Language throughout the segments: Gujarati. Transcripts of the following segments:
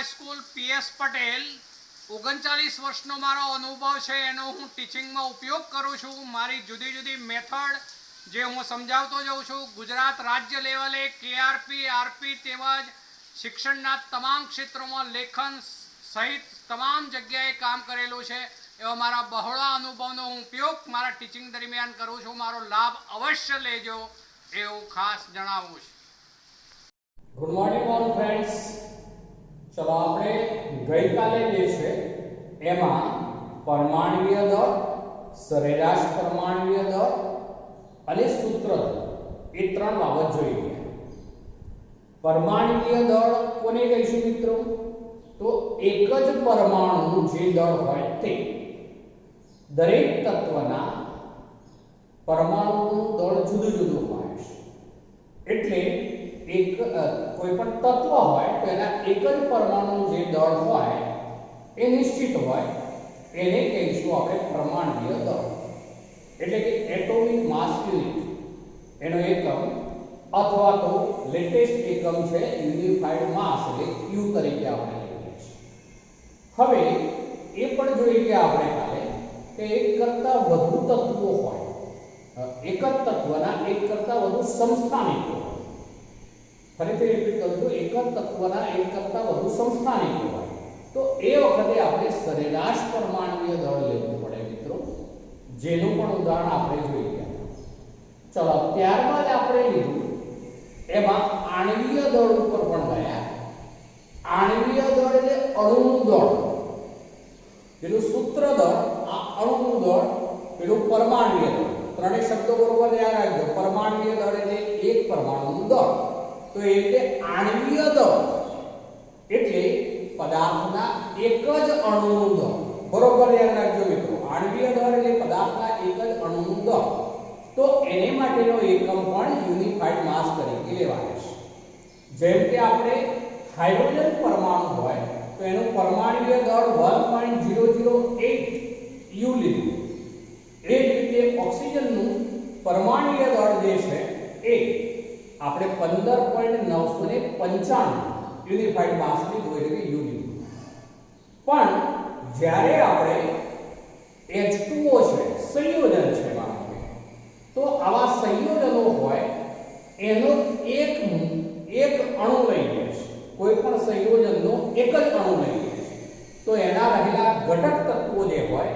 हाईस्कूल पीएस पटेल 39 वर्षનો મારો અનુભવ છે એનો હું ટીચિંગમાં ઉપયોગ કરું છું। મારી જુદી જુદી મેથડ જે હું સમજાવતો જાઉં છું। ગુજરાત રાજ્ય લેવલે કેઆરપી આરપી તેમજ શિક્ષણના તમામ ક્ષેત્રોમાં લેખન સહિત તમામ જગ્યાએ કામ કરેલું છે। એવા મારા બહોળા અનુભવનો હું ઉપયોગ મારા ટીચિંગ દરમિયાન કરું છું। મારો લાભ અવશ્ય લેજો એવું ખાસ જણાવું છું। Good morning all friends. चलो આપણે ગઈકાલે જે છે એમાં પરમાણ્વીય દળ, સરેરાશ પરમાણ્વીય દળ અને સૂત્ર દળ એ ત્રણ બાબત જોઈ ગયા। પરમાણ્વીય દળ કોને કહીશું મિત્રો? તો એક જ પરમાણુ જે દળ હોય તે દરેક તત્વના પરમાણુનું દળ જુદું જુદું હોય છે। એટલે एक कोई पण तत्व होय तो एना एक ज परमाणु जे दળ હોય એ નિશ્ચિત હોય એને કહીશું આપણે પરમાણ્વીય દળ। એટલે કે એટોમિક માસ યુનિટ એનો એકમ અથવા તો લેટેસ્ટ એકમ છે યુનિફાઈડ માસ એટલે યુ તરીકે આપણે લઈએ છીએ। હવે એ પણ જોઈએ કે આપણે કાલે કે એક કરતા વધુ તત્વો હોય, એક જ તત્વના એક કરતા વધુ સમસ્થાનિકો હોય। ફરીથી રિપીટ કરું છું, એક જ તત્વના એક કરતા વધુ સમસ્થાનિકો હોય તો એ વખતે આપણે સરેરાશ પરમાણ્વીય દળ લેવું પડે મિત્રો, જેનું પણ ઉદાહરણ આપણે જોઈ ગયા। ચલો ત્યારબાદ આપણે લીધું એમાં આણ્વીય દળ ઉપર પણ ગયા। આણ્વીય દળ એટલે અણુનું દળ, પેલું સૂત્ર દળ, આ અણુનું દળ, પેલું પરમાણ્વીય દળ। ત્રણેય શબ્દો બરોબર યાદ રાખજો। પરમાણ્વીય દળ એટલે એક પરમાણુનું દળ, तो એટલે આણ્વીય દળ એટલે પદાર્થના એક જ અણુનું દળ। બરોબર યાદ રાખજો મિત્રો, આણ્વીય દળ એટલે પદાર્થના એક જ અણુનું દળ। તો એને માટેનો એકમ પણ યુનિફાઈડ માસ તરીકે લેવાય છે। જેમ કે આપણે હાઇડ્રોજન પરમાણુ હોય તો એનું પરમાણ્વીય દળ 1.008 યુ લીધું। એ જ રીતે ઓક્સિજનનું પરમાણ્વીય દળ જે છે એ આપણે 15.995 યુનિફાઈડ માસ લીધું એટલે કે યુ લીધું। પણ જ્યારે આપણે H2O છે સંયોજન છે માનો કે, તો આવા સંયોજનો હોય એનો એક અણુ લઈએ છે, કોઈ પણ સંયોજનનો એક જ અણુ લઈએ છે તો એના રહેલા ઘટક તત્વો જે હોય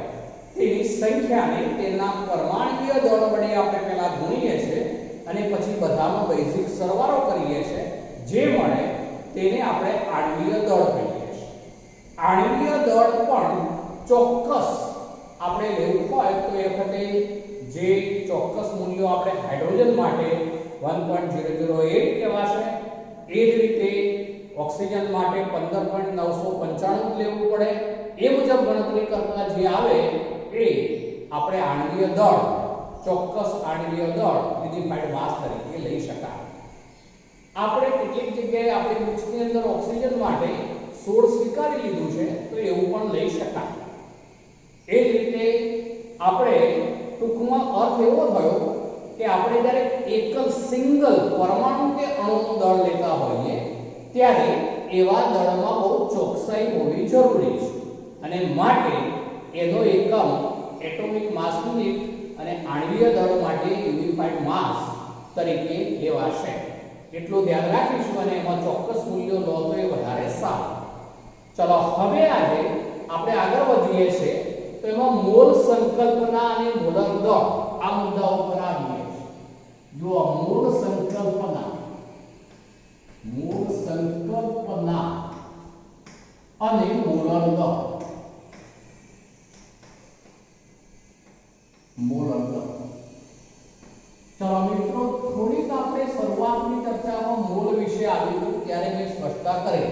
તેની સંખ્યાને તેના પરમાણ્વીય દળ વડે આપણે પહેલા ગુણીએ છીએ અને પછી બધાનો બેઝિક સરવાળો કરીએ છીએ, જે મળે તેને આપણે આણ્વીય દળ કહીએ છીએ। આણ્વીય દળ પણ ચોક્કસ આપણે લેવું હોય તો એ વખતે જે ચોક્કસ મૂલ્યો આપણે હાઇડ્રોજન માટે 1.008 કહેવાશે, એ જ રીતે ઓક્સિજન માટે 15.995 લેવું પડે। એ મુજબ ગણતરી કરતા જે આવે એ આપણે આણ્વીય દળ, ચોક્કસ આણ્વીય દળ યુનિફાઈડ માસ તરીકે લઈ શકાય। આપણે કેટલીક જગ્યાએ આપણી બુક્સની અંદર ઓક્સિજન માટે 16 સ્વીકારી લીધું છે તો એવું પણ લઈ શકાય। એ જ રીતે આપણે ટૂંકમાં અર્થ એવો થયો કે આપણે જ્યારે એકલ સિંગલ પરમાણુ કે અણુનું દળ લેતા હોઈએ ત્યારે એવા દળમાં બહુ ચોકસાઈ હોવી જરૂરી છે અને માટે એનો એકમ એટોમિક માસ યુનિટ અને આણ્વીય દળ માટે યુનિફાઈડ માસ તરીકે લેવાશે। એટલું ધ્યાન રાખીશું અને એમાં ચોક્કસ મૂલ્યો લો તો એ વધારે સારું। ચલો હવે આજે આપણે આગળ વધીએ છીએ તો એમાં મોલ સંકલ્પના અને મોલર દળ આ મુદ્દા ઉપર આવીએ છીએ। જો મોલ સંકલ્પના અને મોલર દળ, મોલર દળ। ચલો મિત્રો થોડીક આપણે શરૂઆતની ચર્ચામાં મોલ વિશે આવી હતું ત્યારે મેં સ્પષ્ટતા કરી,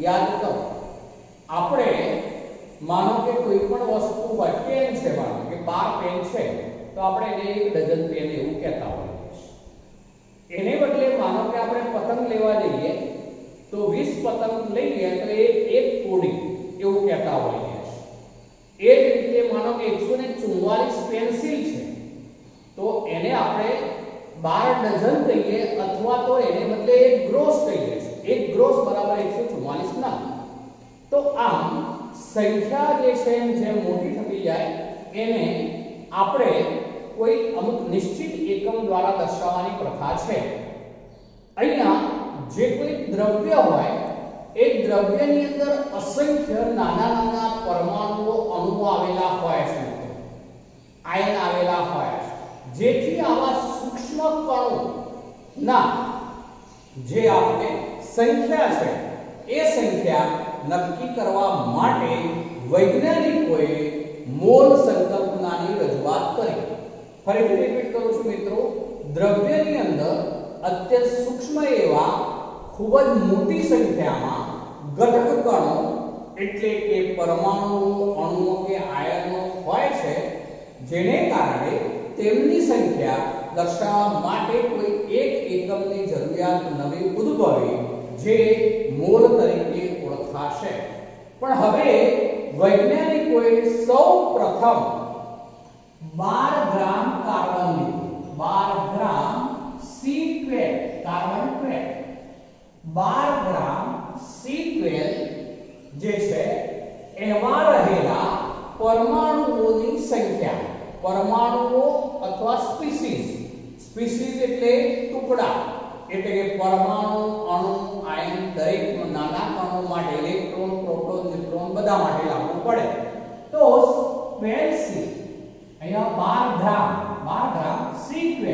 યાદ કરો। આપણે માનો કે કોઈ પણ વસ્તુ હોય, પેન છે, માનો કે 12 પેન છે તો આપણે એને 1 ડઝન પેન એવું કહેતા હોઈએ છીએ। એને બદલે માનો કે આપણે પતંગ લેવા જઈએ તો 20 પતંગ લઈએ તો એ એક કોડી એવું કહેતા હોઈએ છીએ। એ જ રીતે માનો કે 144 પેન્સિલ છે તો એને આપણે 12 ડઝન કહીએ અથવા તો એને બદલે એક ગ્રોસ કહીએ છીએ। એક ગ્રોસ બરાબર 144 નંગ। આમ સંખ્યા જે છે જે મોટી થતી જાય એને આપણે કોઈ અમુક નિશ્ચિત એકમ દ્વારા દર્શાવવાની પ્રથા છે. અહીંયા જે કોઈ દ્રવ્ય હોય એ દ્રવ્યની અંદર અસંખ્ય નાના નાના પરમાણુઓ અણુઓ આવેલા હોય છે, આયન આવેલા હોય છે, જેથી આવા સૂક્ષ્મ કણોના જે આપણે સંખ્યા છે એ સંખ્યા નક્કી કરવા માટે વૈજ્ઞાનિકોએ મોલ સંકલ્પનાની રજૂઆત કરી. ફરીથી રિપીટ કરું છું મિત્રો, દ્રવ્યની અંદર અત્યંત સૂક્ષ્મ એવા ખૂબ જ મોટી સંખ્યામાં ઘટક કણો એટલે કે પરમાણુઓ, અણુઓ કે આયનો હોય છે, જેને કારણે તેમની સંખ્યા દર્શાવવા માટે કોઈ એક એકમની જરૂરિયાત નવી ઉદ્ભવી, જે મોલ તરીકે ઓળખાશે. પણ હવે વૈજ્ઞાનિકોએ સૌપ્રથમ 12 ગ્રામ કાર્બન લીધું, 12 ગ્રામ C12 કાર્બન 12, 12 ગ્રામ C12 જે છે એમાં રહેલા પરમાણુઓની સંખ્યા, પરમાણુઓ અથવા સ્પીસીસ એટલે ટુકડા, એટલે કે પરમાણુ, અણુ, આયન દરેક નાના કણો માટે ઇલેક્ટ્રોન, પ્રોટોન, ન્યુટ્રોન બધા માટે લાગુ પડે. તો 12C અહીંયા 12 ગ્રામ C12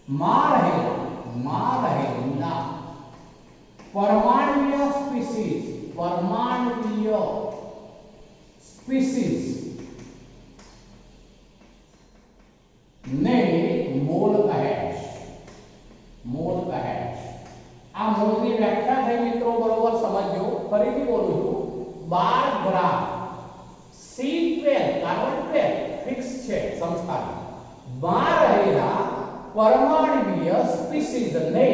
માં રહેલા પરમાણુય સ્પીસીસ ને મોલ કહે છે. આ મોલની વ્યાખ્યા થઈ મિત્રો, બરોબર સમજો. ફરીથી બોલું છું, 12 ગ્રામ C12 કાર્બન 12 ફિક્સ છે સંસ્થા, માં રહેલા પરમાણુય સ્પીસીસ ને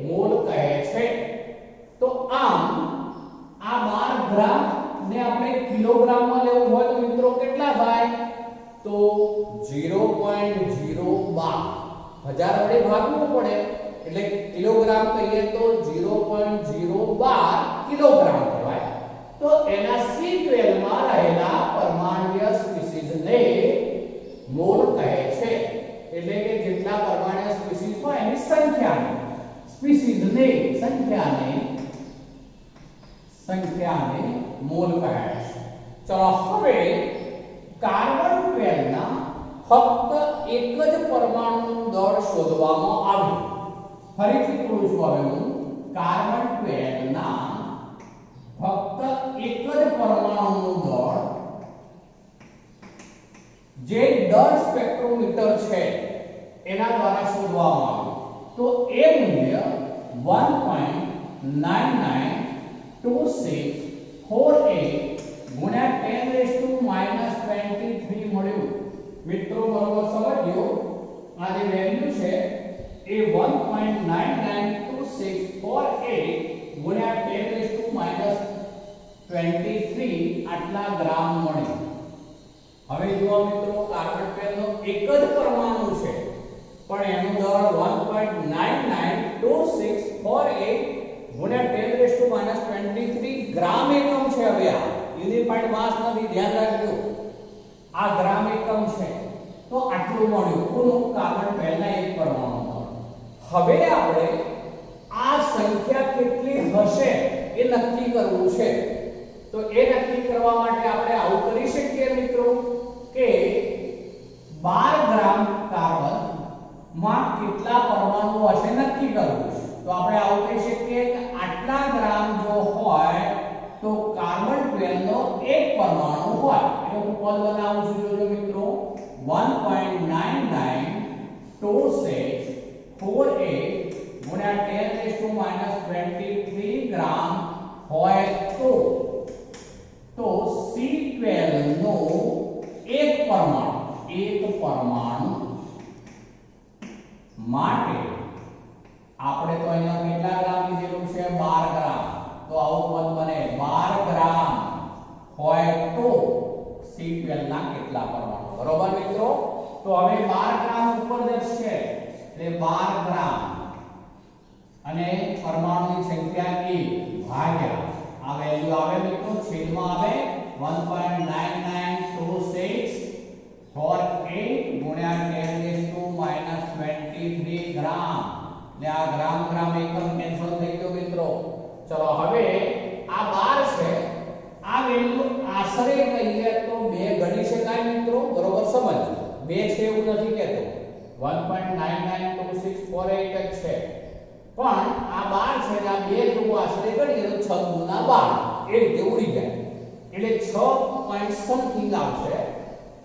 મોલ કહે છે. તો આમ આ 12 ગ્રામ ને આપણે કિલોગ્રામમાં લેવું હોય તો મિત્રો કેટલા થાય? તો 0.012 હજાર વડે ભાગવું પડે એટલે કિલોગ્રામ કહીએ તો 0.012 કિલોગ્રામ કહેવાય. તો એના C12 માં રહેલા પરમાણુય સ્પીસીસ ને મોલ કહે છે. એટલે કે જેટલા પરમાણુય સ્પીસીસ હોય એની સંખ્યાને, સ્પીસીસ ને સંખ્યાને મોલ કહે છે. ચલો હવે કાર્બન 12 ના ફક્ત એક જ પરમાણુનું દળ શોધવામાં આવ્યું. ફરીથી કહું છું, હવે હું કાર્બન 12 ના ફક્ત એક જ પરમાણુનું દળ જે 10 સ્પેક્ટ્રોમીટર છે એના દ્વારા શોધવામાં આવ્યું. તો એ મૂલ્ય 1.992648 ગુણ્યા 10⁻23 મળ્યું. મિત્રો બરોબર સમજો, આ જે વેલ્યુ છે એ 1.992648 ગુણ્યા 10⁻23 આટલા ગ્રામ મળે. હવે જુઓ મિત્રો, કાર્બન 12 નો એક જ પરમાણુ છે પણ એનું દળ 1.992648 ગુણ્યા 10⁻23 ગ્રામ એકમ છે. હવે આ યુનિફાઈડ માસ નથી, ધ્યાન રાખજો, આ ગ્રામ એકમ છે. તો આટલું મળ્યું કોનું? કાર્બન 12 ના એક પરમાણુ. હવે આપણે આ સંખ્યા કેટલી હશે એ નક્કી કરવું છે. તો એ નક્કી કરવા માટે આપણે આવું કરી શકીએ મિત્રો કે 12 ગ્રામ કાર્બન માં કેટલા પરમાણુ હશે નક્કી કરવું છે. તો આપણે આવું કહી શકીએ કે આટલા ગ્રામ જો હોય તો કાર્બન 12 નો એક પરમાણુ હોય. એટલે હું પદ બનાવું છું, જોજો મિત્રો, 1.992648 ગુણ્યા 10⁻23 ગ્રામ હોય તો C12 નો એક પરમાણુ માટે આપણે તો અહીંયા કેટલા ગ્રામ લીધેલું છે? 12 ગ્રામ. તો આવું પદ બને 12 ગ્રામ હોય તો C12 ના કેટલા પરમાણુ? બરોબર મિત્રો. તો હવે 12 ગ્રામ ઉપર જશે એટલે 12 ગ્રામ અને પરમાણુની સંખ્યા 1 ભાગ્યા આ વેલ્યુ આવે મિત્રો છેદમાં આવે 1.9926 for 8 ગુણ્યા 10⁻23 ગ્રામ ને આ ગ્રામ ગ્રામ એકમ કેન્સલ થઈ ગયો મિત્રો. ચલો હવે આ 12 છે, આ વેલ્યુ આશરે કહીએ તો 2 ગણી શકાય મિત્રો, બરોબર સમજ. 2 છે એવું નથી કહેતો, 1.992648 જ છે, પણ આ 12 છે ને આ 2 જો આશરે ગણીએ તો 6 ગુણા 12 એ રીતે ઉડી જાય એટલે 6 પોઈન્ટ સમથિંગ આવશે.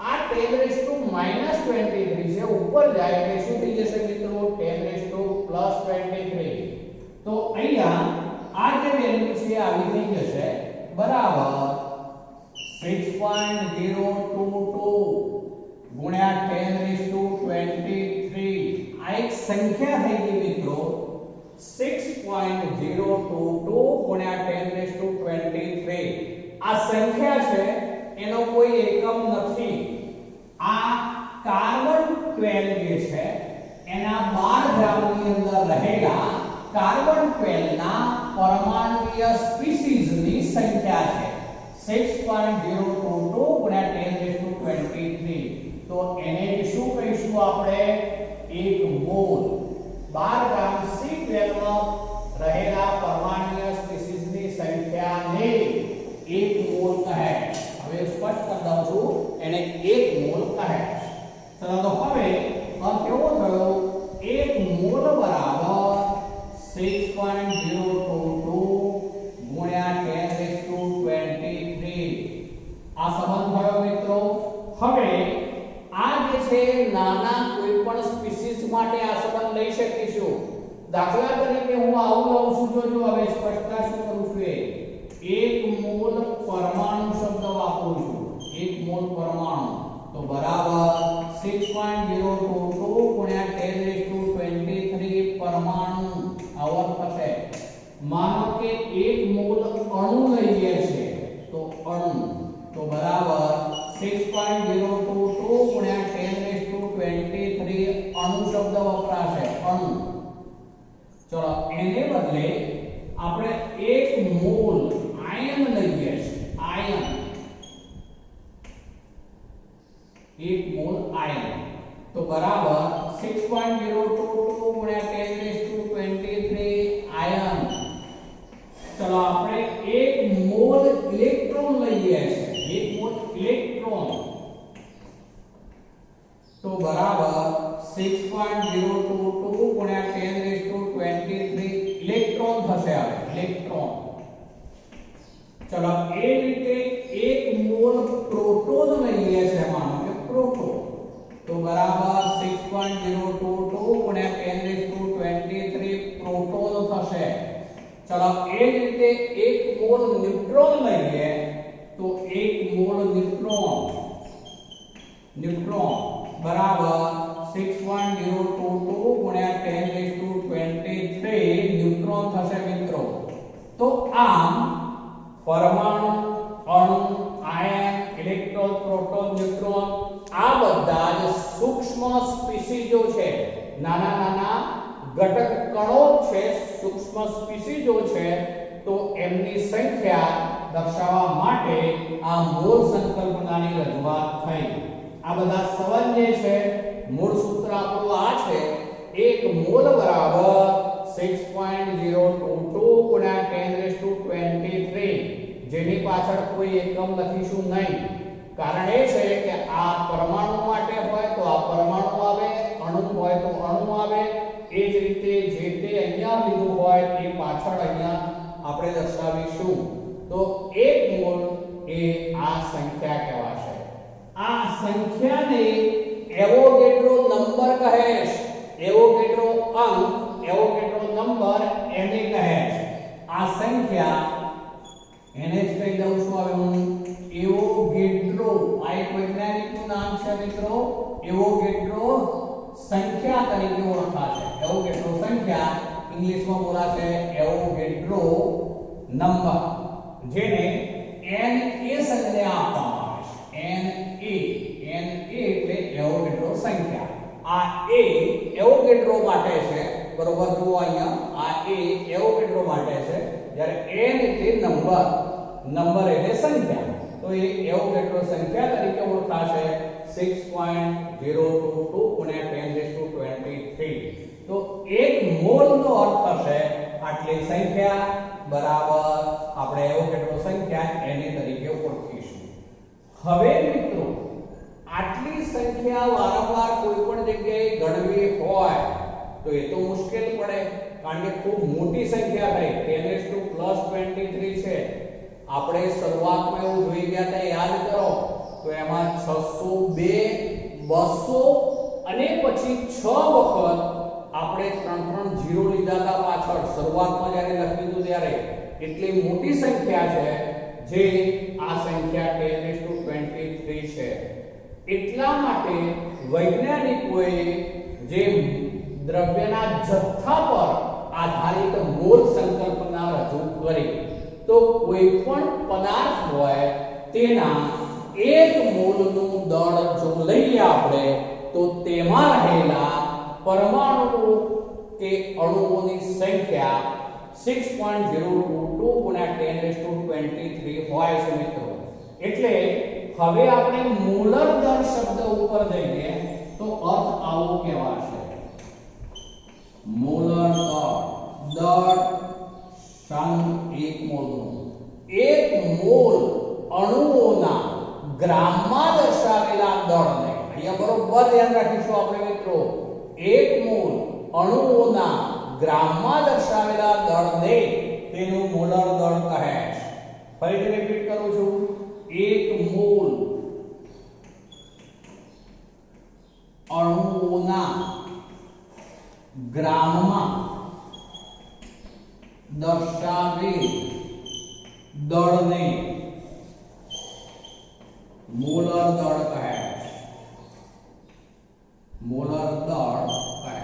આ 10⁻23 છે, ઉપર જાય એટલે શું થઈ જશે મિત્રો 10⁻+23. તો અહીંયા આ જે વેલ્યુ છે આવી થઈ જશે બરાબર 6.022 ગુણ્યા 10⁻23. આ એક સંખ્યા થઈ ગઈ મિત્રો 6.022 ગુણ્યા 10⁻23. આ સંખ્યા છે એનો કોઈ એકમ નથી. આ કાર્બન 12 જે છે એના 12 ગ્રામની અંદર રહેલા કાર્બન 12 ના પરમાણુય સ્પીસીઝની સંખ્યા છે 6.022 ગુણ્યા 10⁻23. તો એને શું કહીશું આપણે 1 મોલ. 12 ગ્રામ C12 માં રહેલા પરમાણુય સ્પીસીઝની સંખ્યાને 1 મોલ કહે. હવે સ્પષ્ટ કરી દઉં છું, એને 1 મોલ કહે. ચલો તો હવે આ કેવો થયો 1 મોલ બરાબર 6.022 ગુણ્યા 10⁻23. આ સંબંધ થયો મિત્રો. હવે આ જે છે નાના કોઈ પણ સ્પીસીઝ માટે આ સંબંધ લઈ શકીશું. દાખલા તરીકે હું આવું લઉં છું, જોજો હવે સ્પષ્ટતા શું કરું છું એ 1 મોલ પરમાણુ શબ્દ વાપરું છું. 1 મોલ પરમાણુ તો બરાબર 6.022 ગુણ્યા 10⁻23 પરમાણુ આવર થશે. માનો કે 1 મોલ અણુ લઈએ છે તો અણુ તો બરાબર 6.022 ગુણ્યા 10⁻23 અણુ શબ્દ વપરાશે અણુ. ચલો એને બદલે આપણે 1 મોલ આયન લઈએ છીએ. આયન 1 મોલ આયન તો બરાબર 6.022 ગુણ્યા 10⁻23 આયન. ચલો આપણે 1 મોલ ઇલેક્ટ્રોન લઈએ છીએ. 1 મોલ ઇલેક્ટ્રોન તો બરાબર 6.022 ગુણ્યા 10⁻23 ઇલેક્ટ્રોન થશે. હવે ઇલેક્ટ્રોન. ચલો એ રીતે 1 મોલ પ્રોટોન લઈએ છીએ, માનો કે પ્રોટોન તો બરાબર 6.022 ગુણ્યા 10⁻23 પ્રોટોન થશે. ચલો એ રીતે 1 મોલ ન્યુટ્રોન લઈએ તો 1 મોલ ન્યુટ્રોન બરાબર 6.022 ગુણ્યા 10⁻23 ન્યુટ્રોન થશે મિત્રો. તો આમ પરમાણુ, અણુ, આયન, ઇલેક્ટ્રોન, પ્રોટોન, ન્યુટ્રોન આ બધા જ સૂક્ષ્મ સ્પીસીઝો છે. નાના નાના ઘટક કણો છે, સૂક્ષ્મ સ્પીસીઝો છે. તો એમની સંખ્યા દર્શાવવા માટે આ મોલ સંકલ્પનાની રજૂઆત થઈ. આ બધા સંબંધ જે છે મૂળ સૂત્ર આપણું આ છે 1 મોલ બરાબર 6.022 ગુણ્યા 10⁻23. જેની પાછળ કોઈ એકમ લખીશું નહીં. કારણ એ છે કે આ પરમાણુ માટે હોય તો આ પરમાણુ આવે, અણુ હોય તો અણુ આવે. એ જ રીતે જે તે અહીંયા લીધું હોય એ પાછળ અહીંયા આપણે દર્શાવીશું. તો 1 મોલ એ આ સંખ્યા કહેવાશે. આ સંખ્યાને એવોગેડ્રો નંબર કહે છે. એવોગેડ્રો અંક, એવોગેડ્રો નંબર એને કહે છે. આ સંખ્યા એને જ કહી દઉં છું હવે હું એવોગેડ્રો. આ એક વૈજ્ઞાનિકનું નામ છે મિત્રો. એવોગેડ્રો સંખ્યા તરીકે ઓળખાશે. એવોગેડ્રો સંખ્યા ઇંગ્લિશમાં બોલાશે એવોગેડ્રો નંબર, જેને Na સંજ્ઞા આપવામાં આવે છે. Na એટલે એવોગેડ્રો સંખ્યા. આ A એવોગેડ્રો માટે છે, બરોબર. જુઓ અહીંયા આ A એવોગેડ્રો માટે છે, જ્યારે n એટલે નંબર એટલે સંખ્યા, તો એ એવોગેડ્રો સંખ્યા તરીકે ઓળખાશે 6.022 ગુણ્યા 1023. તો 1 મોલ નો અર્થ થશે આટલી સંખ્યા બરાબર આપણે એવોગેડ્રો સંખ્યા n તરીકે ઓળખીશું. હવે મિત્રો આટલી સંખ્યા વારંવાર કોઈ પણ જગ્યાએ ગણવી હોય તો એ તો મુશ્કેલ પડે, કારણ કે ખૂબ મોટી સંખ્યા થઈ 10⁻23 છે. આપણે શરૂઆતમાં એવું જોઈ ગયા હતા, યાદ કરો, તો એમાં 602 200 અને પછી 6 વખત આપણે 3 0 લીધા હતા પાછળ શરૂઆતમાં જ્યારે લખ્યું હતું ત્યારે. એટલી મોટી સંખ્યા છે જે આ સંખ્યા 10⁻23 છે. એટલા માટે વૈજ્ઞાનિકોએ જે દ્રવ્યના જથ્થા પર આધારિત મોલ સંકલ્પના રજૂ કરી, તો કોઈ પણ પદાર્થ હોય તેના 1 મોલનું દળ જો લઈએ આપણે, તો તેમાં રહેલા પરમાણુઓ કે અણુઓની સંખ્યા 6.022 ગુણ્યા 10⁻23 હોય છે મિત્રો. એટલે હવે આપણે મોલર દર શબ્દ ઉપર જઈએ તો અર્થ આવો કહેવાશે: મોલર દળ સમ 1 મોલનું. 1 મોલ અણુઓના ગ્રામમાં દર્શાવેલા દળને, અહીંયા બરોબર ધ્યાન રાખીશું આપણે મિત્રો, 1 મોલ અણુઓના ગ્રામમાં દર્શાવેલા દળને તેનું મોલર દળ કહે છે. ફરીથી રિપીટ કરું છું: 1 મોલ અણુઓના ગ્રામમાં દર્શાવેલ દળને મોલર દળ કહે છે. મોલર દળ કહે છે.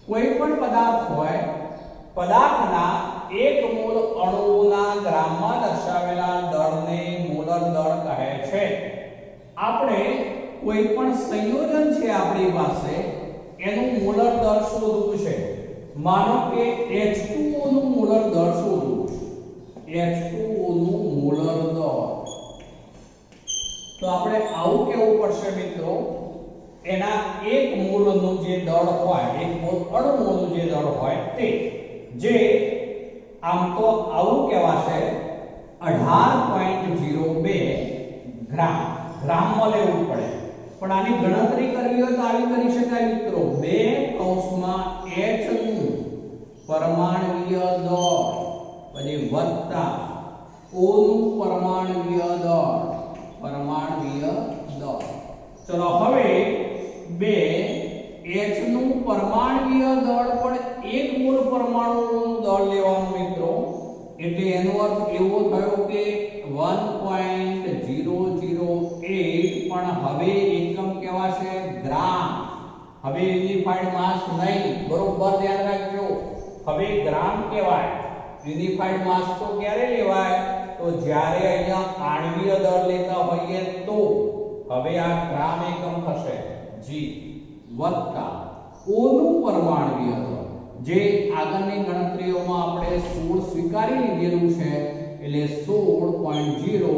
કોઈ પણ પદાર્થ હોય, પદાર્થના 1 મોલ અણુઓના ગ્રામમાં દર્શાવેલા દળને મોલર દળ કહે છે. આપણે કોઈ પણ સંયોજન છે આપણી પાસે, એનું મોલર દળ શોધવું છે. માનો કે H2O નું મોલર દળ શોધવું છે. H2O નું મોલર દળ, તો આપણે આવું કહેવું પડશે મિત્રો, એના 1 મોલનું જે દળ હોય, 1 મોલ અણુઓનું જે દળ હોય તે, જે આમ તો આવું કહેવાશે 18.02 ગ્રામ. ગ્રામમાં લેવું પડે, પણ આની ગણતરી કરવી હોય તો આવી કરી શકાય મિત્રો. 2 કૌંસમાં H નું પરમાણુય દળ પછી વત્તા O નું પરમાણુય દળ. ચલો હવે 2 H નું પરમાણુય દળ પણ 1 મોલ પરમાણુનું દળ લેવાનું મિત્રો. એટલે એનો અર્થ એવો થયો કે 1.008, પણ હવે એકમ કહેવાશે ગ્રામ. હવે યુનિફાઈડ માસ નહીં, બરોબર ધ્યાન રાખજો. હવે ગ્રામ કહેવાય. યુનિફાઈડ માસ તો ક્યારે લેવાય? તો જ્યારે અહીંયા આણ્વીય દળ લેતા હોઈએ તો. હવે આ ગ્રામ એકમ થશે જી વત્તા O નું પરમાણુય દળ, જે આગળની ગણતરીઓમાં આપણે 16 સ્વીકારી લીધેલું છે, એટલે 16.0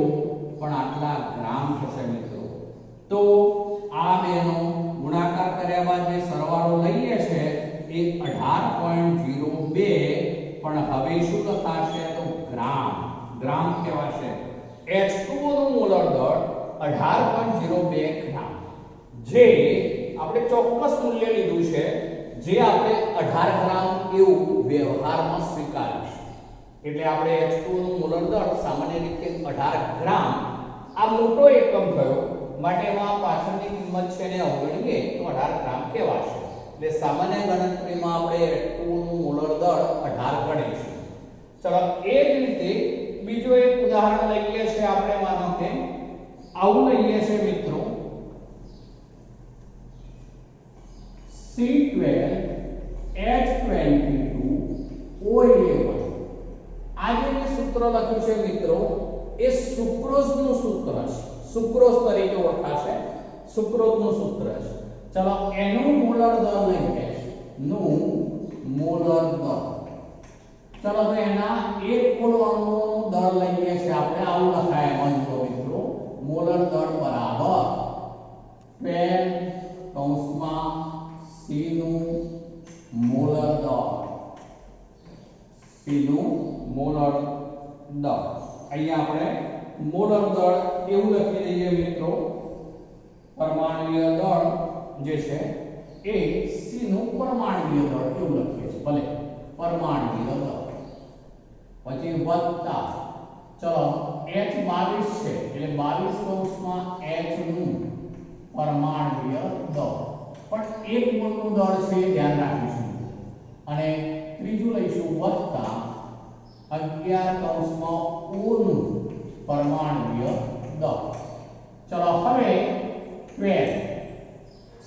પણ આટલા ગ્રામ થશે મિત્રો. તો આ બેનો ગુણાકાર કર્યા બાદ જે સરવાળો લઈએ છે એ 18.02, પણ હવે શું લખાશે તો ગ્રામ કહેવાશે. H2O નું મોલર દળ 18.02 ગ્રામ, જે આપણે ચોક્કસ મૂલ્ય લીધું છે, જે આપણે 18 ગ્રામ એવું વ્યવહારમાં સ્વીકારીશું. એટલે આપણે H2O નું મોલર દળ સામાન્ય રીતે 18 ગ્રામ, આ મોટો એકમ થયો માટે એમાં પાછળની કિંમત છે ને અવગણીએ તો 18 ગ્રામ કહેવાશે. એટલે સામાન્ય ગણતરીમાં આપણે H2O નું મોલર દળ 18 ગણીશું. ચલો એ જ રીતે બીજો એક ઉદાહરણ લઈએ છે આપણે. માનો કે આવું લઈએ છે મિત્રો, C12H22O11. આ જે મેં સૂત્ર લખ્યું છે મિત્રો, એ સુક્રોઝનું સૂત્ર છે. સુક્રોઝ તરીકે ઓળખાશે, સુક્રોઝનું સૂત્ર છે. ચલો એનું મોલર દળ લઈએ, નું મોલર દળ ચલો તો એના એક કુલ અણુઓનું દળ લઈએ છીએ આપણે, આવું લખાય એમાં જુઓ મિત્રો, મોલર દળ બરાબર 12 કૌંસમાં C નું મોલર દળ, C નું મોલર દળ. અહીંયા આપણે મોલર દળ એવું લખી દઈએ મિત્રો, પરમાણુય દળ જે છે એ C નું પરમાણુય દળ એવું લખીએ છીએ, ભલે પરમાણુય દળ. પછી વત્તા, ચલો H22 છે એટલે 22 કૌંસમાં H નું પરમાણુય દળ, પણ એક મોલનું દળ છે ધ્યાન રાખીશું. અને ત્રીજું લઈશું વત્તા 11 કૌંસમાં O નું પરમાણુય દળ. ચલો હવે 12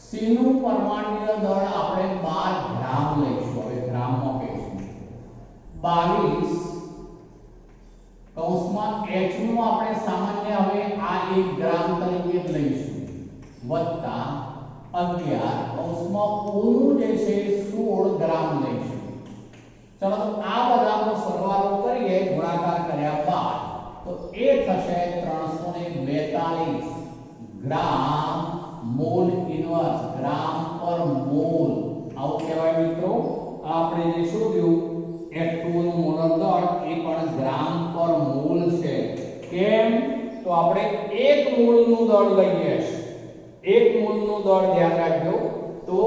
C નું પરમાણુય દળ આપણે 12 ગ્રામ લઈશું, હવે ગ્રામમાં કહીશું. 22 કૌંસમાં H નું આપણે સામાન્ય હવે આ 1 ગ્રામ તરીકે જ લઈશું, વત્તા 11 કૌંસમાં O નું જે છે 16 ગ્રામ લઈશું. ચલો તો આ બધાનો સરવાળો કરીએ ગુણાકાર કર્યા બાદ તો એ થશે 342 ગ્રામ મોલ ઇન્વર્સ, ગ્રામ પર મોલ આવું કહેવાય મિત્રો. આપણે જે શોધ્યું H2O નું મોલર દળ એ પણ ગ્રામ પર મોલ છે. કેમ? તો આપણે 1 મોલનું દળ લઈએ છીએ, 1 મોલનું દળ ધ્યાન રાખજો, તો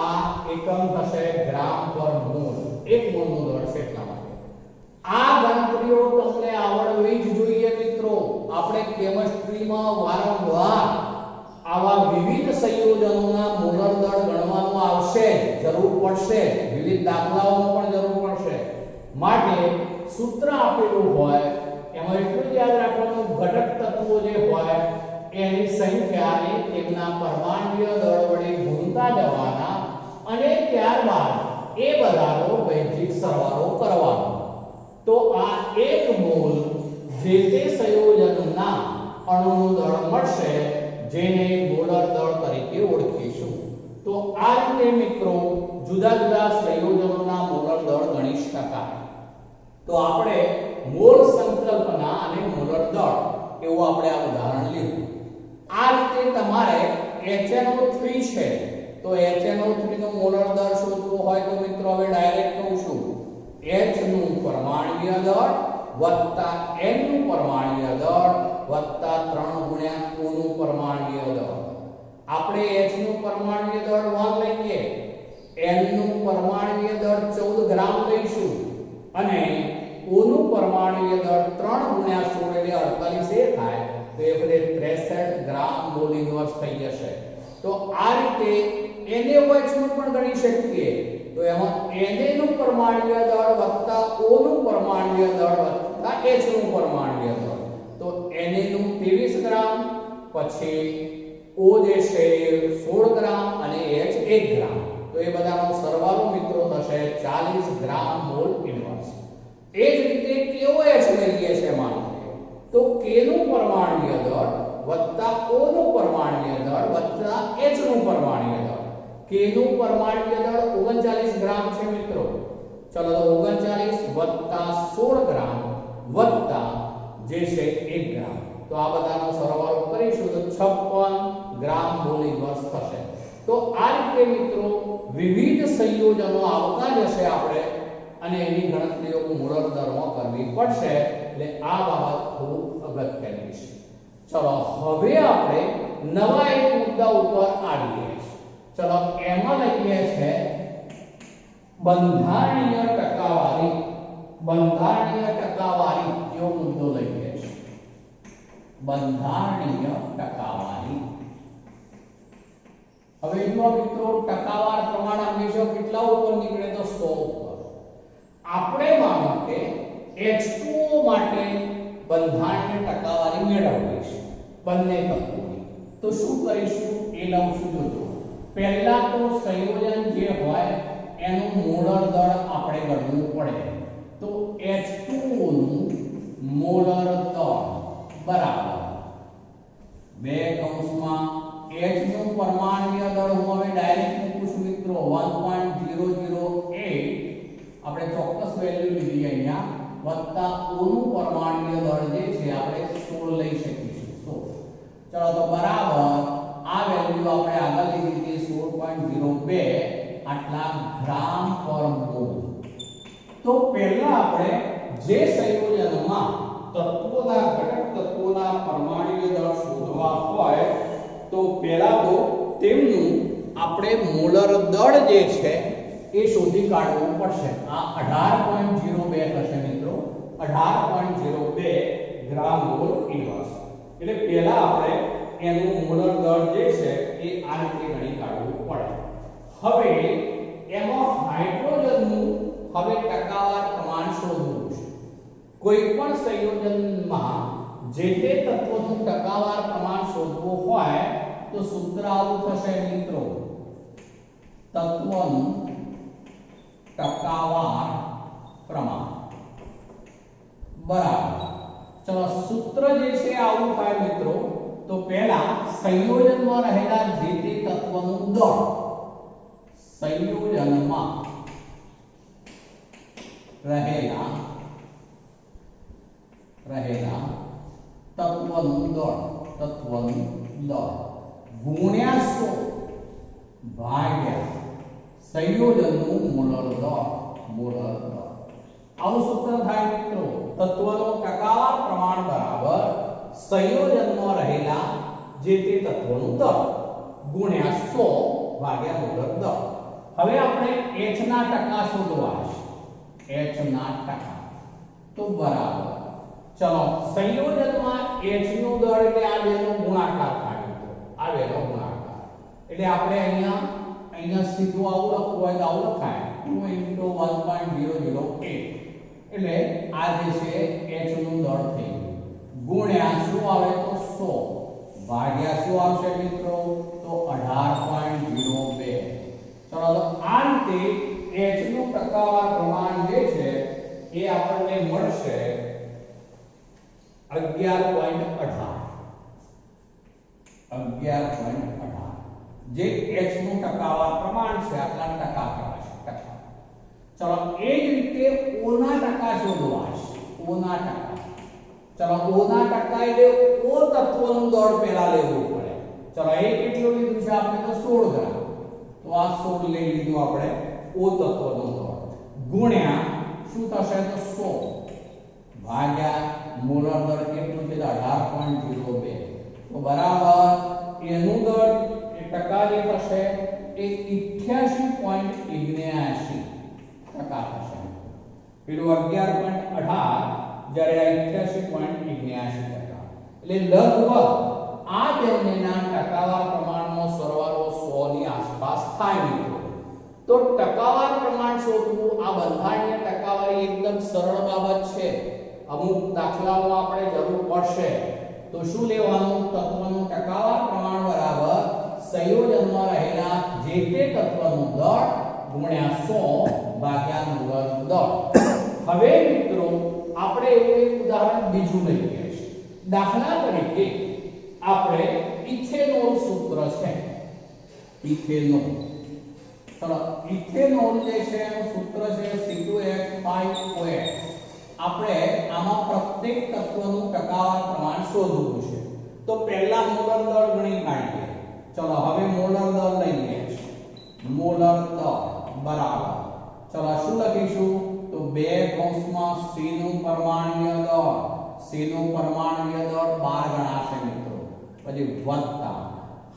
આ એકમ થશે ગ્રામ પર મોલ, 1 મોલનું દળ છે એટલા માટે. આ ગણતરીઓ તમને આવડવી જ જોઈએ મિત્રો. આપણે કેમિસ્ટ્રીમાં વારંવાર આવા વિવિધ સંયોજનોના મોલર દળ ગણવાનું આવશે, જરૂર પડશે, વિવિધ દાખલાઓનો પણ જરૂર પડશે. માટે સૂત્ર આપેલું હોય એમાં એટલું જ યાદ રાખવાનું, ઘટક તત્વો જે હોય એની સંખ્યાને તેમના પરમાણુય દળ વડે ગુણતા જવાના અને ત્યારબાદ એ બધાનો વૈજ્ઞિક સરવાળો કરવાનો. તો આ 1 મોલ જે તે સંયોજનના અણુનું દળ મળશે, જેને મોલર દળ તરીકે ઓળખીશું. તો આ રીતે મિત્રો જુદા જુદા સંયોજનોના મોલર દળ ગણી શકાય. તો આપણે મોલ સંકલ્પના અને મોલર દળ એવું આપણે આ ઉદાહરણ લીધું. આ રીતે તમારે HNO3 છે તો HNO3 નું મોલર દળ શોધવું હોય તો મિત્રો હવે ડાયરેક્ટ કહું છું, H નું પરમાણુય દળ વત્તા N નું પરમાણુય દળ વત્તા 3 ગુણ્યા O નું પરમાણુય દળ. આપણે H નું પરમાણુય દળ 1 લઈએ, N નું પરમાણુય દળ 14 ગ્રામ લઈશું અને O નું પરમાણુય દળ 3 ગુણ્યા 16 એટલે 48 એ થાય, તો એ બધે 63 ગ્રામ મોલ ઇન્વર્સ થઈ જશે. તો આ રીતે NaOH નું પણ ગણી શકીએ, તો એમાં Na નું પરમાણુય દળ વત્તા O નું પરમાણુય દળ વત્તા H નું પરમાણુય દળ, તો Na નું 23 ગ્રામ, પછી O જે છે 16 ગ્રામ અને H 1 ગ્રામ, તો એ બધાનો સરવાળો મિત્રો થશે 40 ગ્રામ મોલ ઇન્વર્સ. એ જ રીતે KOH લઈએ છે માનો તો K નું પરમાણુય દળ વત્તા O નું પરમાણુય દળ વત્તા H નું પરમાણુય દળ. K નું પરમાણુય દળ 39 ગ્રામ છે મિત્રો. ચલો તો 39 વત્તા 16 ગ્રામ વત્તા જે છે 1 ગ્રામ, તો આ બધાનો સરવાળો કરીશું તો 56 ગ્રામ મોલ ઇન્વર્સ થશે. તો આ રીતે મિત્રો વિવિધ સંયોજનો આવતા જશે આપણે અને એની ગણતરીઓ મોલર દરમાં કરવી પડશે, એટલે આ બાબત ખૂબ અગત્યની છે. ચલો હવે આપણે નવા એક મુદ્દા ઉપર આવીએ. ચલો એમાં લઈએ છે બંધારણીય ટકાવારી. બંધારણીય ટકાવારી એવો મુદ્દો લઈએ છે. બંધારણીય ટકાવારી. હવે જો મિત્રો ટકાવાર પ્રમાણ હંમેશા કેટલા ઉપર નીકળે તો 100 ઉપર. આપણે માનો કે H2O માટે બંધારણીય ટકાવારી મેળવવી છે બંને તત્વોની, તો શું કરીશું એ લઉં છું. જોજો પહેલા તો સંયોજન જે હોય એનું મોલર દળ આપણે ગણવું પડે. તો H2O નું મોલર દળ બરાબર 2 કૌંસમાં H નું પરમાણુય દળ હું હવે ડાયરેક્ટ મૂકું છું મિત્રો 1.008. આપણે ચોક્કસ વેલ્યુ લીધી વત્તા O નું પરમાણુય દળ જે છે આપણે 16 લઈ શકીશું 16. ચલો તો બરાબર આ વેલ્યુ આપણે આગળ લીધી હતી 16.02 આટલા ગ્રામ પર મોલ. તો પહેલા આપણે જે સંયોજનમાં તત્વોના ઘટક તત્વોના પરમાણુય દળ શોધવા હોય તો પહેલા તો તેમનું આપણે મોલર દળ જે છે એ શોધી કાઢવું પડશે. આ 18.02 થશે મિત્રો, 18.02 ગ્રામ મોલ ઇન્વર્સ. એટલે પહેલા આપણે એનું મોલર દળ જે છે એ આ રીતે ગણી કાઢવું પડે. હવે એમાં હાઇડ્રોજનનું હવે ટકાવાર પ્રમાણ શોધવું છે. કોઈ પણ સંયોજનમાં જે તે તત્વનું ટકાવાર પ્રમાણ શોધવું હોય તો સૂત્ર આવું થશે મિત્રો, તત્વનું ટકાવાર પ્રમાણ બરાબર. ચલો સૂત્ર જે છે આવું થાય મિત્રો. તો પહેલા સંયોજનમાં રહેલા જે તે તત્વનું દળ, સંયોજનમાં રહેલા તત્વનું દળ ગુણ્યા 100 ભાગ્યા સંયોજનનું મોલર દળ. આવું સૂત્ર થાય મિત્રો, તત્વનું ટકાવાર પ્રમાણ બરાબર સંયોજનમાં રહેલા જે તે તત્વનું દળ ગુણ્યા 100 ભાગ્યા મોલર દળ. હવે આપણે H ના ટકા શોધવા છે. H ના ટકા તો બરાબર, ચલો સંયોજનમાં H નું દળ એટલે આ બેનો ગુણાકાર થાય મિત્રો, આ બેનો ગુણાકાર. એટલે આપણે અહીંયા સીધું આવું લખવું હોય તો આવું લખાય 2 * 1.008. એટલે આ જે છે H નું દળ થઈ ગયું ગુણ્યા શું આવે તો 100 ભાગ્યા શું આવશે મિત્રો તો 18.02. ચલો તો આ રીતે H નું ટકાવાર પ્રમાણ જે છે એ આપણને મળશે 11.18. જે H નું ટકાવાર પ્રમાણ છે આટલા ટકા કહેવાશે ટકા. ચલો એ જ રીતે O ના ટકા શોધવા છે. O ના ટકા, ચલો O ના ટકા એટલે O તત્વનું દળ પહેલા લેવું પડે. ચલો એ કેટલું લીધું છે આપણે તો 16 ગ્રામ. તો આ 16 લઈ લીધું આપણે O તત્વનું દળ ગુણ્યા શું થશે તો 100 ભાગ્યા મોલર દળ કેટલું છે 18.02. તો બરાબર એનું દળ એ ટકા જે થશે એ 88.79 ટકા થશે. પેલું 11.18 જ્યારે 88.79 ટકા. એટલે લગભગ આ બંનેના ટકાવાર પ્રમાણનો સરવાળો 100 ની આસપાસ થાય મિત્રો. તો ટકાવાર પ્રમાણ શોધવું આ બંધારણીય ટકાવારી એકદમ સરળ બાબત છે. અમુક દાખલાઓ આપણે જરૂર પડશે તો શું લેવાનું, તત્વનું ટકાવાર પ્રમાણ બરાબર સંયોજનમાં રહેલા જે તે તત્વનું દળ ગુણ્યા 100 ભાગ્યા મોલર દળ. હવે મિત્રો આપણે એવું એક ઉદાહરણ બીજું લઈએ છીએ. દાખલા તરીકે આપણે ઇથેનોલ સૂત્ર છે, ઇથેનોલ. ચલો ઇથેનોલ જે છે એનું સૂત્ર છે C2H5OH. આપણે આમાં પ્રત્યેક તત્વનું ટકાવાર પ્રમાણ શોધવું છે. તો પહેલા મોલર દળ ગણી કાઢીએ. ચલો હવે મોલર દળ લઈએ. મોલર દળ બરાબર, ચલો શું લખીશું તો 2 કૌંસમાં C નું પરમાણુય દળ, C નું પરમાણુય દળ 12 ગણાશે મિત્રો. પછી વત્તા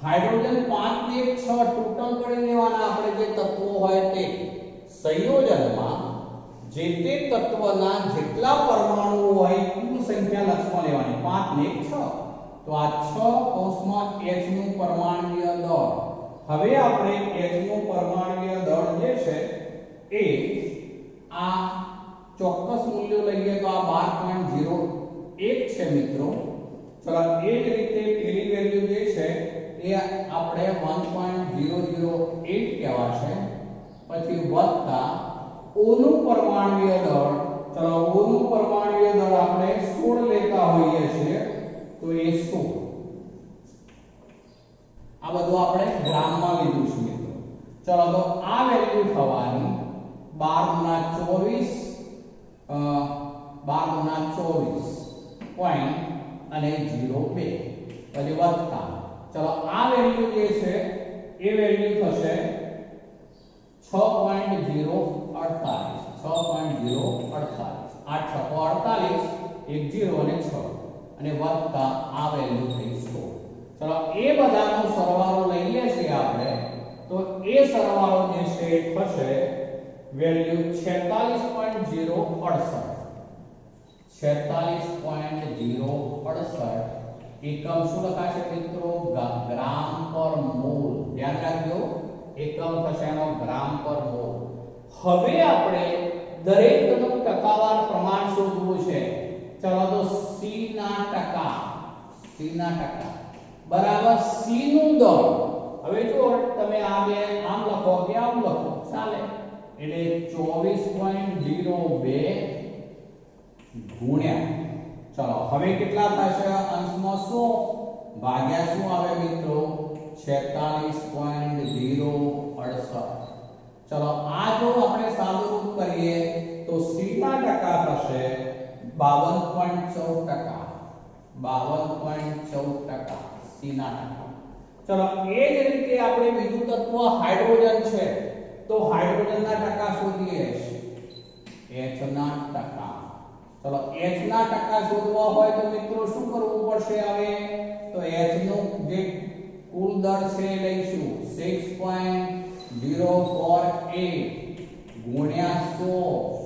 હાઇડ્રોજન 5 ને 1 6 ટોટલ કરી લેવાના આપણે જે તત્વો હોય તે. સંયોજનમાં જે તે તત્વના જેટલા પરમાણુ હોય કુલ સંખ્યા લક્ષમાં લેવાની 5 ને 1 6. તો આ 6 કૌંસમાં H નું પરમાણુય દળ. હવે આપણે H નું પરમાણુય દળ જે છે એ આ ચોક્કસ મૂલ્યો લઈએ તો આ 12.01 છે મિત્રો. ચલો એ જ રીતે પેલી વેલ્યુ જે છે એ આપણે 1.008 કહેવાશે. પછી વત્તા O નું પરમાણુય દળ. ચલો O નું પરમાણુય દળ આપણે 16 લેતા હોઈએ છીએ તો એ 16. આ બધું આપણે ગ્રામમાં લીધું છે મિત્રો. ચલો તો આ વેલ્યુ થવાની 12 × 24 12 ના 24 પોઈન્ટ અને 02 પછી વત્તા ચલો આ વેલ્યુ જે છે એ વેલ્યુ થશે 6.048 6.048 8 છકો 48 એક 0 અને 6 અને વત્તા આ વેલ્યુ થઈ 100 ચલો એ બધાનો સરવાળો લઈએ છીએ આપણે તો એ સરવાળો જે છે એ થશે વેલ્યુ 46.068 46.068 એકમ શું લખાશે મિત્રો ગ્રામ પર મોલ ધ્યાન રાખજો એકમ થશે એનો ગ્રામ પર મોલ હવે આપણે દરેકનું ટકાવાર પ્રમાણ શોધવું છે ચલો તો c ના ટકા બરાબર c નું દળ હવે જો તમે આ બે આમ લખો કે આમ લખો ચાલે એટલે 24.02 ગુણ્યા ચલો હવે કેટલા થશે અંશમાં 100 ભાગ્યા શું આવે મિત્રો 46.068 ચલો આ જો આપણે સાદુરૂપ કરીએ તો c ના ટકા થશે 52.14% c ના ટકા ચલો એ જ રીતે આપણે બીજું તત્વ હાઇડ્રોજન છે તો હાઇડ્રોજનના ટકા શોધીએ h ના ટકા ચલો h ના ટકા શોધવા હોય તો મિત્રો શું કરવું પડશે હવે તો h નું જે કુલ દર છે લઈશું 6.048 ગુણ્યા 100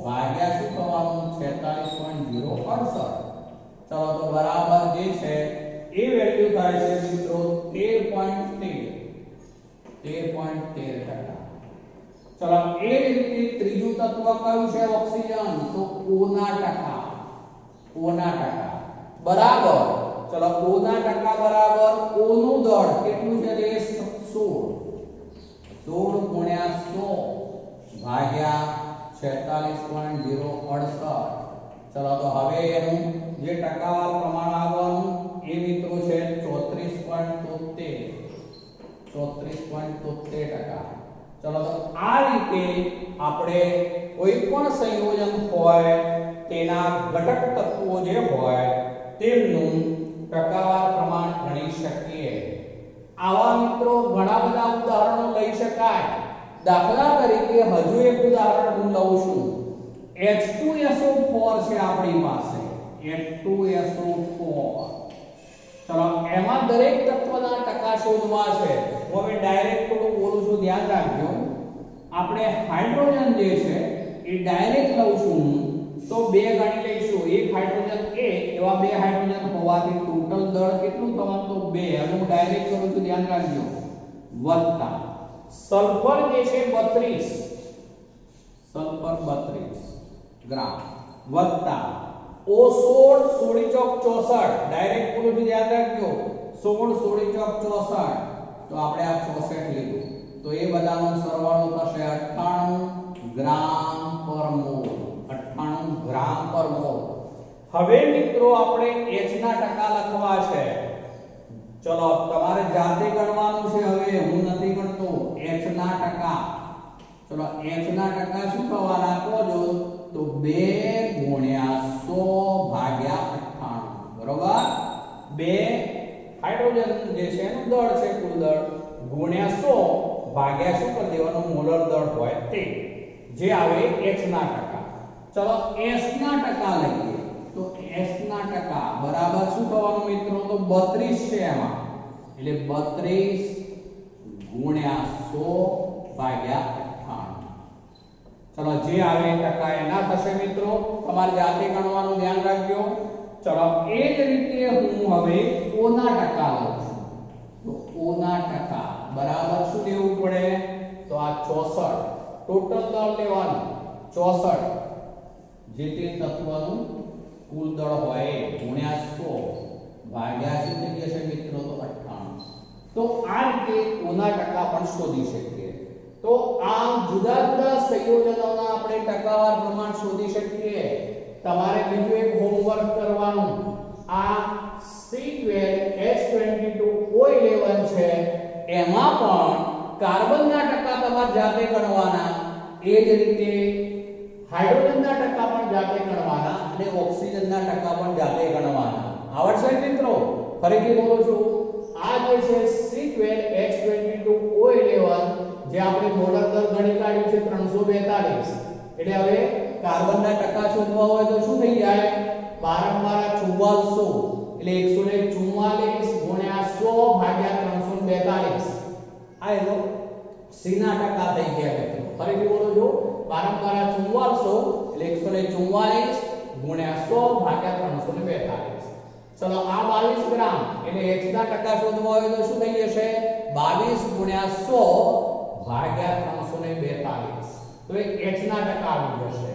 ભાગ્યા શું થવાનું 46.068 ચલો તો બરાબર જે છે એ વેલ્યુ થાય છે મિત્રો 13.13% ચલો એ જ રીતે ત્રીજું તત્વ કયું છે ઓક્સિજન તો O ના ટકા બરાબર ચલો O ના ટકા બરાબર O નું દળ કેટલું છે તે 16 ગુણ્યા 100 ભાગ્યા 46.068 ચલો તો હવે એનું જે ટકાવાર પ્રમાણ આવવાનું એ મિત્રો છે 34.73% ચલો તો આ રીતે આપણે કોઈ પણ સંયોજન હોય તેના ઘટક તત્વો જે હોય તેમનું ટકાવાર પ્રમાણ ગણી શકીએ આવા મિત્રો ઘણા બધા ઉદાહરણો લઈ શકાય દાખલા તરીકે હજુ એક ઉદાહરણ હું લઉં છું H2SO4 છે આપણી પાસે H2SO4 ચલો એમાં દરેક તત્વના ટકા શોધવા છે હું હવે ડાયરેક્ટ થોડું બોલું છું ધ્યાન રાખજો આપણે હાઇડ્રોજન જે છે એ ડાયરેક્ટ લઉં છું તો બે ગણી લઈશું એક હાઇડ્રોજન એવા બે હાઇડ્રોજન હોવાથી ટોટલ દળ કેટલું થવાનું તો 2 હવે હું ડાયરેક્ટ કરું છું ધ્યાન રાખજો વત્તા સલ્ફર જે છે 32 ગ્રામ વત્તા O16 16 ચોક 64 ડાયરેક્ટ બોલું છું ધ્યાન રાખજો 16 16 ચોક 64 તો આપણે આ 64 લીધું તો એ બધાનો સરવાળો થશે 98 ગ્રામ પર મોલ 98 ગ્રામ પર મોલ હવે મિત્રો આપણે H ના ટકા લખવા છે ચલો તમારે જાતે ગણવાનું છે હવે હું નથી ગણતો H ના ટકા ચલો H ના ટકા શું થવાના કહો તો 2 ગુણ્યા 100 ભાગ્યા 98 બરોબર 2 હાઇડ્રોજન જે છે એનું દળ છે કુલ દળ ગુણ્યા 100 ભાગ્યા શું કરી દેવાનું મોલર દળ હોય તે જે આવે H ના ટકા ચલો S ના ટકા લઈએ તો S ના ટકા બરાબર શું થવાનું મિત્રો તો 32 છે એમાં એટલે 32 ગુણ્યા 100 ભાગ્યા 98 ચલો જે આવે ટકા એના થશે મિત્રો તમારે જાતે ગણવાનું ધ્યાન રાખજો ચલો એ જ રીતે હું હવે O ના ટકા લઉં છું તો O ના ટકા બરાબર શું લેવું પડે તો આ 64 ટોટલ દળ લેવાનું 64 જે તે તત્વનું કુલ દળ હોય ગુણ્યા 100 ભાગ્યા શું થઈ જશે મિત્રો તો 98 તો આ રીતે O ના ટકા પણ શોધી શકીએ તો આમ જુદા જુદા સંયોજનોના આપણે ટકાવાર પ્રમાણ શોધી શકીએ તમારે બીજું એક હોમવર્ક કરવાનું આ C12H22O11 છે એમાં પણ કાર્બનના ટકા તમારે જાતે ગણવાના એ જ રીતે હાઇડ્રોજનના ટકા પણ જાતે ગણવાના અને ટકા પણ જાતે ગણવાના. આવડશે મિત્રો? ફરીથી બોલું છું, આ જે છે C12H22O11 જે આપણે મોલર દર ગણી કાઢ્યું છે 342. એટલે હવે કાર્બનના ટકા શોધવા હોય તો શું થઈ જાય? 12 એટલે 144 ગુણ્યા 100 ભાગ્યા 342. આ એનો C ના ટકા થઈ ગયા મિત્રો. ફરીથી બોલું છું, 12 એટલે 144 ગુણ્યા 100 ભાગ્યા 342. ચલો આ 22 ગ્રામ એટલે H ના ટકા શોધવા હોય તો શું થઈ જશે? 22 ગુણ્યા 100 ભાગ્યા 342. તો એ H ના ટકા આવી જશે.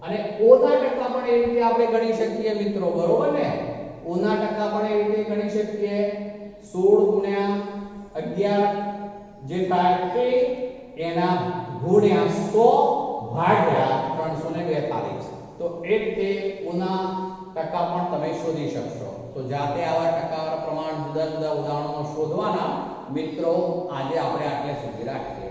અને O ના ટકા પણ એ રીતે આપણે ગણી શકીએ મિત્રો, બરોબર ને? O ના ટકા પણ એ રીતે ગણી શકીએ. 16 ગુણ્યા 11 જે થાય તે એના ગુણ્યા 100 ભાગ્યા 342. તો એ રીતે O ના ટકા પણ તમે શોધી શકશો. તો જાતે આવા ટકાવાળા પ્રમાણ જુદા જુદા ઉદાહરણો શોધવાના મિત્રો. આજે આપણે આટલે સુધી રાખીએ.